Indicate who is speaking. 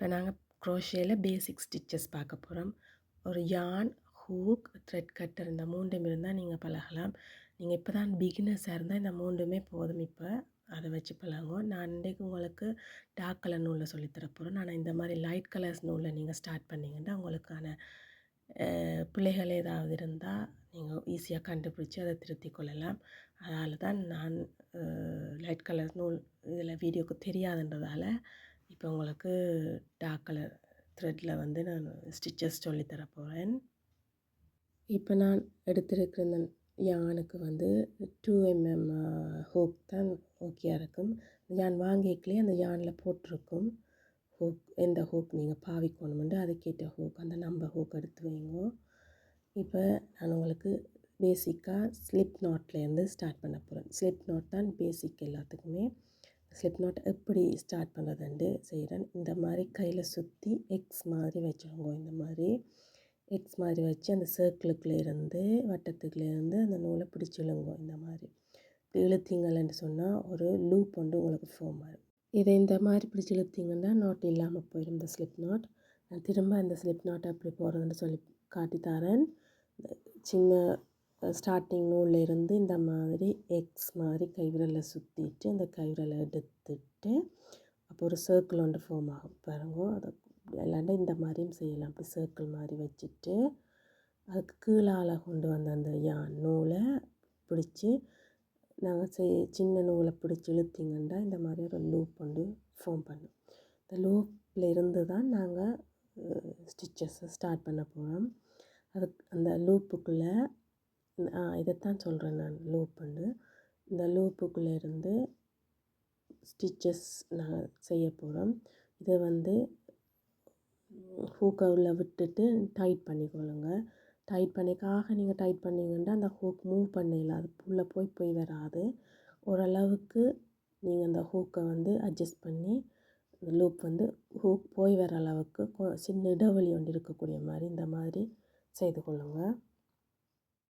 Speaker 1: இப்போ நாங்கள் க்ரோஷேயில் பேசிக் ஸ்டிச்சஸ் பார்க்க போகிறோம். ஒரு யான், ஹூக், த்ரெட் கட்டர் இந்த மூன்றும் இருந்தால் நீங்கள் பழகலாம். நீங்கள் இப்போ தான் பிகினர்ஸாக இருந்தால் இந்த மூன்றுமே போதும். இப்போ அதை வச்சு பழகுவோம். நான் இன்றைக்கு உங்களுக்கு டார்க் கலர் நூலில் சொல்லித்தர போகிறேன். நான் இந்த மாதிரி லைட் கலர்ஸ் நூலில் நீங்கள் ஸ்டார்ட் பண்ணிங்கன்னா உங்களுக்கான பிள்ளைகள் ஏதாவது இருந்தால் நீங்கள் ஈஸியாக கண்டுபிடிச்சி அதை திருத்திக் கொள்ளலாம். அதனால தான் நான் லைட் கலர் நூல் இதில் வீடியோக்கு தெரியாதுன்றதால இப்போ உங்களுக்கு டார்க் கலர் த்ரெட்டில் வந்து நான் ஸ்டிச்சஸ் சொல்லித்தர போகிறேன். இப்போ நான் எடுத்திருக்கிற இந்த யானுக்கு வந்து 2mm ஹூக் தான் ஓகேயாக இருக்கும். யான் வாங்கிக்கலே அந்த யானில் போட்டிருக்கும் ஹூக், எந்த ஹூக் நீங்கள் பாவிக்கணுமெண்டு அதுக்கேற்ற ஹூக், அந்த நம்பர் ஹூக் எடுத்து வைங்க. இப்போ நான் உங்களுக்கு பேசிக்காக ஸ்லிப் நாட்லேருந்து ஸ்டார்ட் பண்ண போகிறேன். ஸ்லிப் நாட் தான் பேசிக் எல்லாத்துக்குமே. ஸ்லிப் நாட் எப்படி ஸ்டார்ட் பண்ணுறதுண்டு செய்கிறேன். இந்த மாதிரி கையில் சுற்றி எக்ஸ் மாதிரி வச்சுருங்க. இந்த மாதிரி எக்ஸ் மாதிரி வச்சு அந்த சர்க்கிளுக்குள்ளேருந்து வட்டத்துக்குள்ளேருந்து அந்த நூலை பிடிச்சி இழுங்க. இந்த மாதிரி இப்படி இழுத்தீங்கன்னு சொன்னால் ஒரு லூப் வந்து உங்களுக்கு ஃபார்ம் ஆகும். இதை இந்த மாதிரி பிடிச்சி இழுத்தீங்கன்னா நாட் இல்லாமல் போயிடும் இந்த ஸ்லிப் நாட். நான் திரும்ப அந்த ஸ்லிப் நாட்டை எப்படி போகிறதுன்னு சொல்லி காட்டித்தரேன். சின்ன ஸ்டார்டிங் நூலில் இருந்து இந்த மாதிரி எக்ஸ் மாதிரி கைவிரலை சுற்றிட்டு அந்த கைவிரலை எடுத்துட்டு அப்போ ஒரு சர்க்கிள் ஒன்று ஃபார்ம் ஆகும் பாருங்க. அதை இல்லாண்டா இந்த மாதிரியும் செய்யலாம். அப்படி சர்க்கிள் மாதிரி வச்சுட்டு அதுக்கு கீழால் கொண்டு வந்த அந்த நூலை பிடிச்சி நாங்கள் சின்ன நூலை பிடிச்சி இழுத்திங்கன்னா இந்த மாதிரி ஒரு லூப் வந்து ஃபார்ம் பண்ணும். இந்த லூப்பில் இருந்து தான் நாங்கள் ஸ்டிச்சஸை ஸ்டார்ட் பண்ண போகிறோம். அதுக்கு அந்த லூப்புக்குள்ளே இதைத்தான் சொல்கிறேன் நான், லூப் வந்து இந்த லூப்புக்குள்ளே இருந்து ஸ்டிச்சஸ் நாங்கள் செய்ய போகிறோம். இதை வந்து ஹூக்கை உள்ள விட்டுட்டு டைட் பண்ணிக்கொள்ளுங்க. டைட் பண்ணிக்காக நீங்கள் டைட் பண்ணிங்கன்னா அந்த ஹூக் மூவ் பண்ணல, அது உள்ளே போய் வராது. ஓரளவுக்கு நீங்கள் அந்த ஹூக்கை வந்து அட்ஜஸ்ட் பண்ணி அந்த லூப் வந்து ஹூக் போய் வர அளவுக்கு சின்ன இடைவெளி ஒன்று இருக்கக்கூடிய மாதிரி இந்த மாதிரி செய்து கொள்ளுங்க.